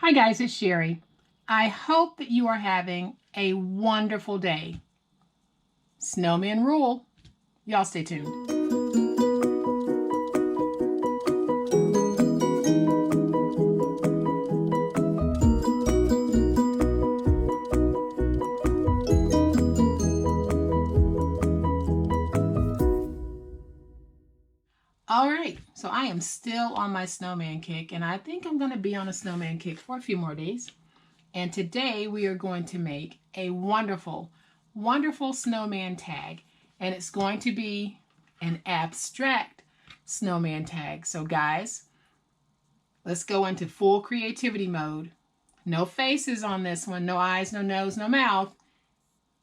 Hi guys, it's Sherry. I hope that you are having a wonderful day. Snowman rule. Y'all stay tuned. All right, so I am still on my snowman kick, and I think I'm going to be on a snowman kick for a few more days. And today we are going to make a wonderful, wonderful snowman tag, and it's going to be an abstract snowman tag. So guys, let's go into full creativity mode. No faces on this one, no eyes, no nose, no mouth,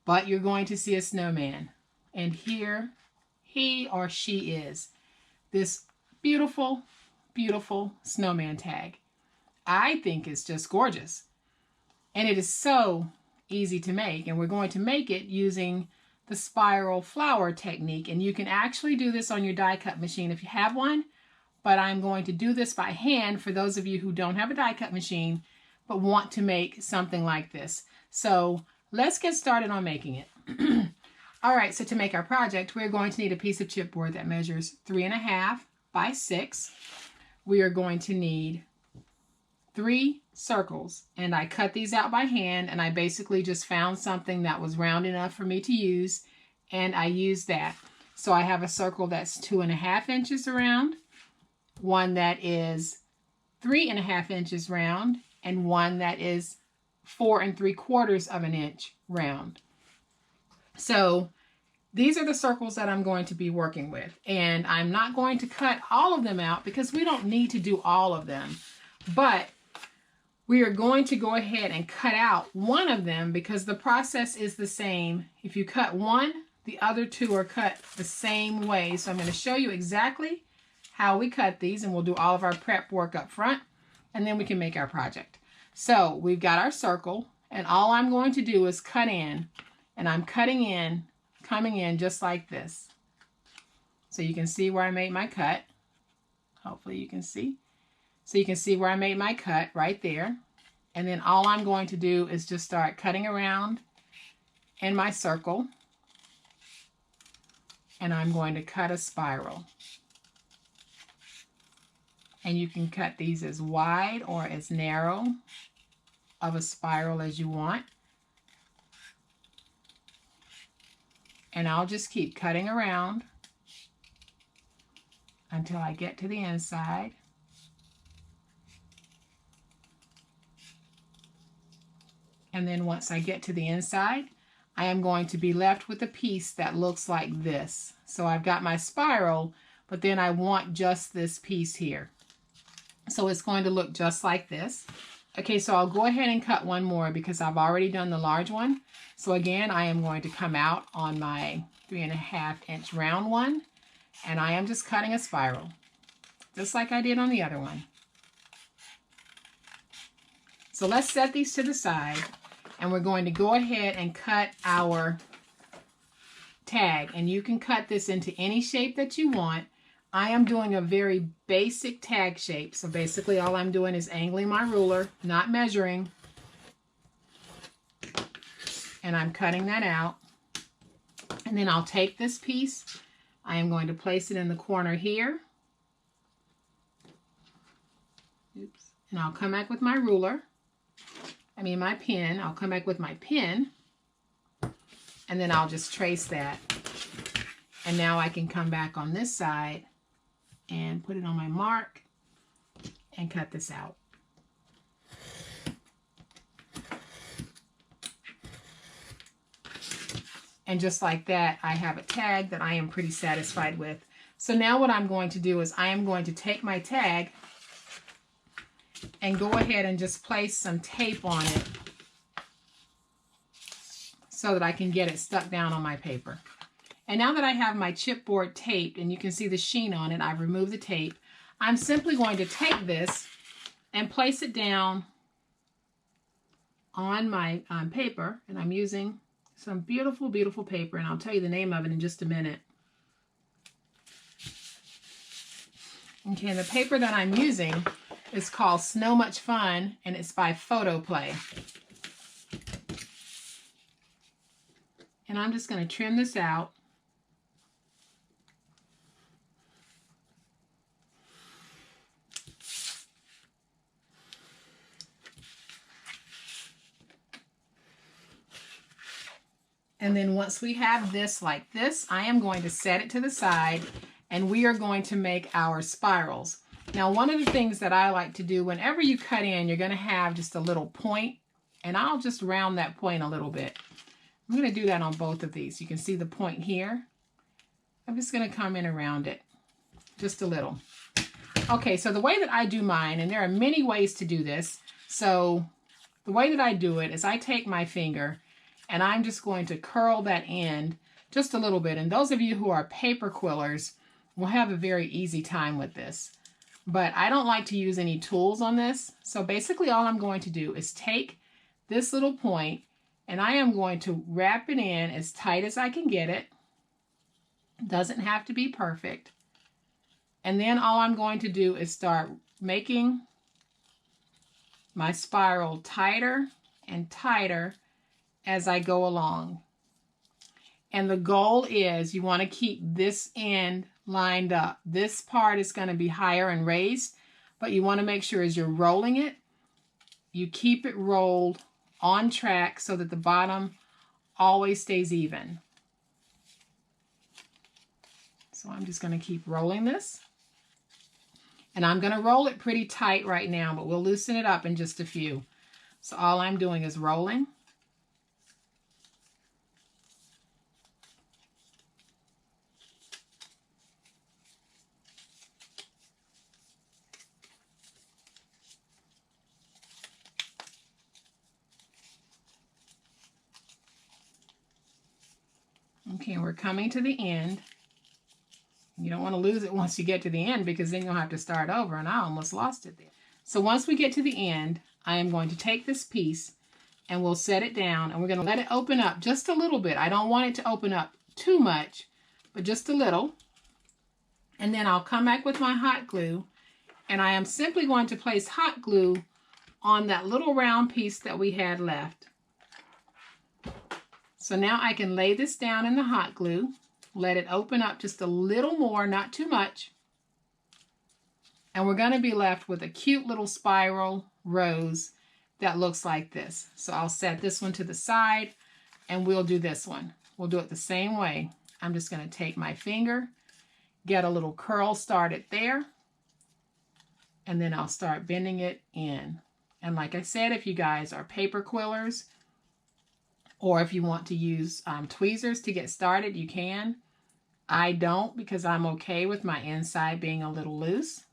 but you're going to see a snowman. And here he or she is. This beautiful, beautiful snowman tag. I think it's just gorgeous. And it is so easy to make. And we're going to make it using the spiral flower technique. And you can actually do this on your die cut machine if you have one. But I'm going to do this by hand for those of you who don't have a die cut machine but want to make something like this. So let's get started on making it. All right, so to make our project, we're going to need a piece of chipboard that measures 3.5 by 6. We are going to need 3 circles, and I cut these out by hand, and I basically just found something that was round enough for me to use, and I used that. So I have a circle that's 2.5 inches around, one that is 3.5 inches round, and one that is 4 3/4 inch round. So these are the circles that I'm going to be working with. And I'm not going to cut all of them out because we don't need to do all of them. But we are going to go ahead and cut out one of them because the process is the same. If you cut one, the other 2 are cut the same way. So I'm going to show you exactly how we cut these, and we'll do all of our prep work up front, and then we can make our project. So we've got our circle, and all I'm going to do is cut in. And I'm cutting in, coming in just like this. So you can see where I made my cut. Hopefully you can see. So you can see where I made my cut right there. And then all I'm going to do is just start cutting around in my circle. And I'm going to cut a spiral. And you can cut these as wide or as narrow of a spiral as you want. And I'll just keep cutting around until I get to the inside. And then once I get to the inside, I am going to be left with a piece that looks like this. So I've got my spiral, but then I want just this piece here. So it's going to look just like this. Okay, so I'll go ahead and cut one more because I've already done the large one. So again, I am going to come out on my 3.5 inch round one, and I am just cutting a spiral, just like I did on the other one. So let's set these to the side, and we're going to go ahead and cut our tag. And you can cut this into any shape that you want. I am doing a very basic tag shape. So basically all I'm doing is angling my ruler, not measuring. And I'm cutting that out. And then I'll take this piece. I am going to place it in the corner here. Oops. And I'll come back with my ruler. My pen. I'll come back with my pen. And then I'll just trace that. And now I can come back on this side and put it on my mark and cut this out. And just like that, I have a tag that I am pretty satisfied with. So now what I'm going to do is I am going to take my tag and go ahead and just place some tape on it so that I can get it stuck down on my paper. And now that I have my chipboard taped and you can see the sheen on it, I've removed the tape. I'm simply going to take this and place it down on my paper. And I'm using some beautiful, beautiful paper. And I'll tell you the name of it in just a minute. Okay, the paper that I'm using It's called So Much Fun, and it's by Photo Play. And I'm just going to trim this out. And then once we have this like this, I am going to set it to the side, and we are going to make our spirals. Now, one of the things that I like to do whenever you cut in, you're going to have just a little point, and I'll just round that point a little bit. I'm going to do that on both of these. You can see the point here. I'm just going to come in around it just a little. Okay, so the way that I do mine, and there are many ways to do this. So the way that I do it is I take my finger and I'm just going to curl that end just a little bit. And those of you who are paper quillers will have a very easy time with this. But I don't like to use any tools on this. So basically all I'm going to do is take this little point and I am going to wrap it in as tight as I can get it. Doesn't have to be perfect. And then all I'm going to do is start making my spiral tighter and tighter as I go along. And the goal is you want to keep this end lined up. This part is going to be higher and raised, but you want to make sure as you're rolling it, you keep it rolled on track so that the bottom always stays even. So I'm just going to keep rolling this. And I'm going to roll it pretty tight right now, but we'll loosen it up in just a few. So all I'm doing is rolling. Okay, we're coming to the end. You don't want to lose it once you get to the end because then you'll have to start over, and I almost lost it there. So once we get to the end, I am going to take this piece and we'll set it down and we're going to let it open up just a little bit. I don't want it to open up too much, but just a little. And then I'll come back with my hot glue and I am simply going to place hot glue on that little round piece that we had left. So now I can lay this down in the hot glue, let it open up just a little more, not too much. And we're going to be left with a cute little spiral rose that looks like this. So I'll set this one to the side and we'll do this one. We'll do it the same way. I'm just going to take my finger, get a little curl started there, and then I'll start bending it in. And like I said, if you guys are paper quillers, or if you want to use tweezers to get started, you can. I don't because I'm okay with my inside being a little loose.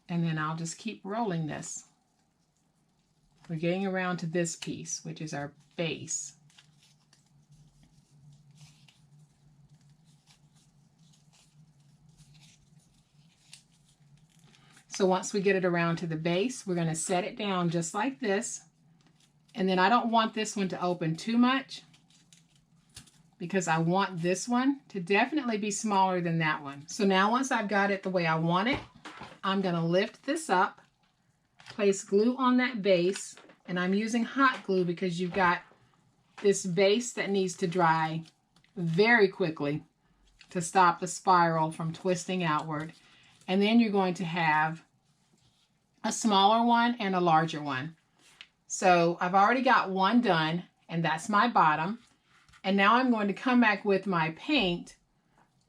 And then I'll just keep rolling this. We're getting around to this piece, which is our base. So once we get it around to the base, we're going to set it down just like this. And then I don't want this one to open too much because I want this one to definitely be smaller than that one. So now once I've got it the way I want it, I'm going to lift this up, place glue on that base, and I'm using hot glue because you've got this base that needs to dry very quickly to stop the spiral from twisting outward. And then you're going to have a smaller one and a larger one. So I've already got one done, and that's my bottom. And now I'm going to come back with my paint,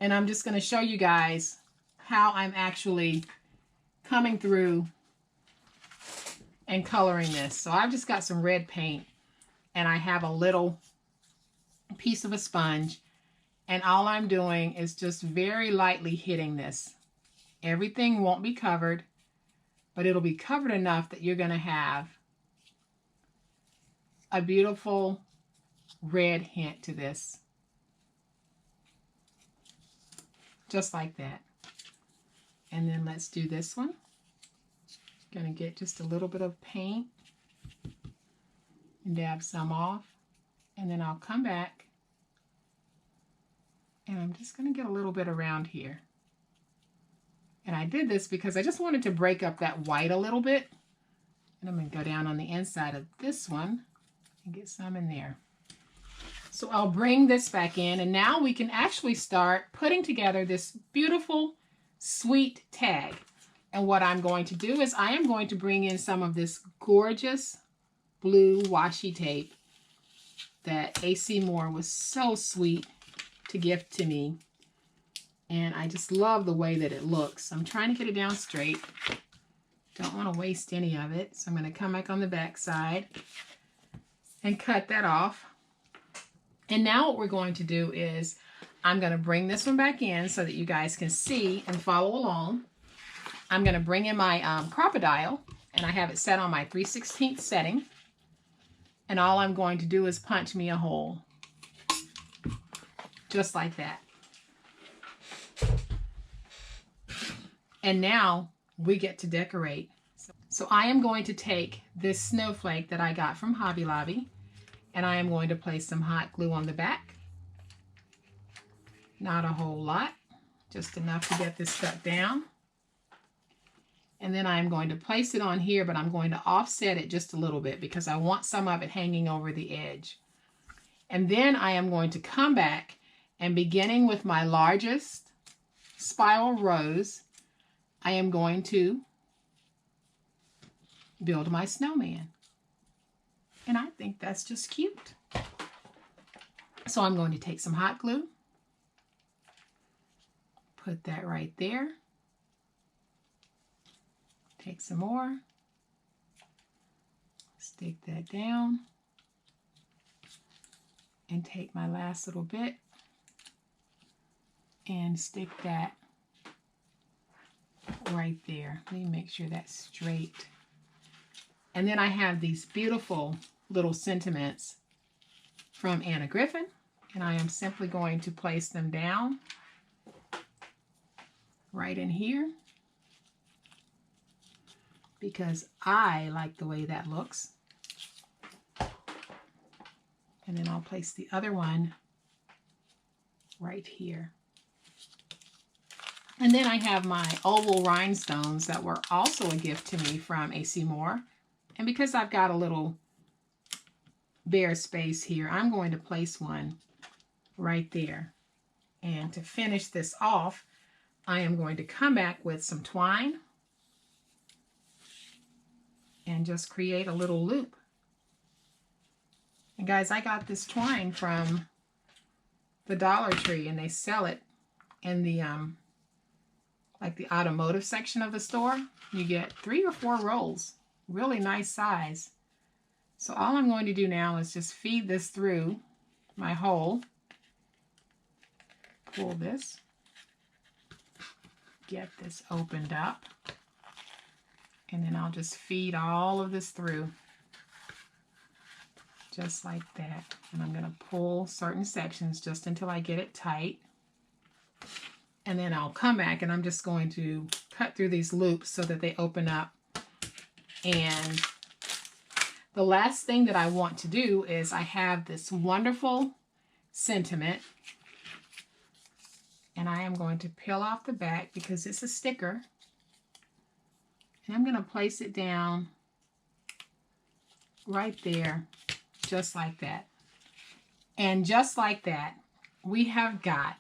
and I'm just going to show you guys how I'm actually coming through and coloring this. So I've just got some red paint, and I have a little piece of a sponge, and all I'm doing is just very lightly hitting this. Everything won't be covered, but it'll be covered enough that you're going to have a beautiful red hint to this. Just like that. And then let's do this one. Going to get just a little bit of paint and dab some off. And then I'll come back and I'm just going to get a little bit around here. And I did this because I just wanted to break up that white a little bit. And I'm going to go down on the inside of this one and get some in there. So I'll bring this back in, and now we can actually start putting together this beautiful, sweet tag. And what I'm going to do is I am going to bring in some of this gorgeous blue washi tape that AC Moore was so sweet to gift to me. And I just love the way that it looks. I'm trying to get it down straight. Don't want to waste any of it. So I'm going to come back on the back side and cut that off. And now what we're going to do is I'm going to bring this one back in so that you guys can see and follow along. I'm going to bring in my crocodile, and I have it set on my 3/16 setting. And all I'm going to do is punch me a hole. Just like that. And now we get to decorate. So I am going to take this snowflake that I got from Hobby Lobby, and I am going to place some hot glue on the back. Not a whole lot, just enough to get this stuck down. And then I'm going to place it on here, but I'm going to offset it just a little bit because I want some of it hanging over the edge. And then I am going to come back and, beginning with my largest spiral rose, I am going to build my snowman. And I think that's just cute. So I'm going to take some hot glue, put that right there, take some more, stick that down, and take my last little bit and stick that right there. Let me make sure that's straight. And then I have these beautiful little sentiments from Anna Griffin, and I am simply going to place them down right in here because I like the way that looks. And then I'll place the other one right here. And then I have my oval rhinestones that were also a gift to me from AC Moore. And because I've got a little bare space here, I'm going to place one right there. And to finish this off, I am going to come back with some twine and just create a little loop. And guys, I got this twine from the Dollar Tree, and they sell it in the like the automotive section of the store. You get 3 or 4 rolls, really nice size. So all I'm going to do now is just feed this through my hole, pull this, get this opened up, and then I'll just feed all of this through just like that. And I'm going to pull certain sections just until I get it tight. And then I'll come back and I'm just going to cut through these loops so that they open up. And the last thing that I want to do is I have this wonderful sentiment, and I am going to peel off the back because it's a sticker, and I'm going to place it down right there, just like that. And just like that, we have got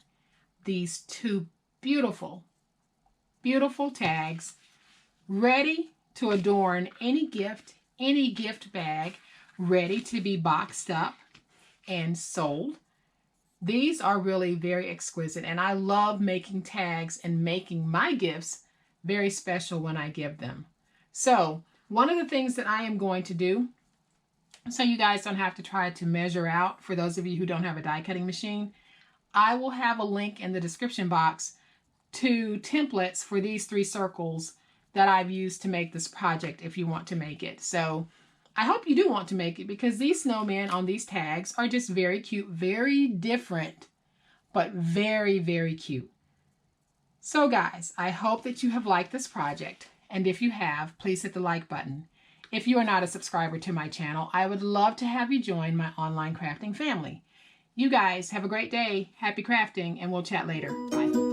these 2 beautiful, beautiful tags ready to adorn any gift bag, ready to be boxed up and sold. These are really very exquisite, and I love making tags and making my gifts very special when I give them. So one of the things that I am going to do, so you guys don't have to try to measure out, for those of you who don't have a die cutting machine, I will have a link in the description box to templates for these 3 circles that I've used to make this project if you want to make it. So I hope you do want to make it, because these snowmen on these tags are just very cute, very different, but very, very cute. So guys, I hope that you have liked this project. And if you have, please hit the like button. If you are not a subscriber to my channel, I would love to have you join my online crafting family. You guys have a great day, happy crafting, and we'll chat later. Bye.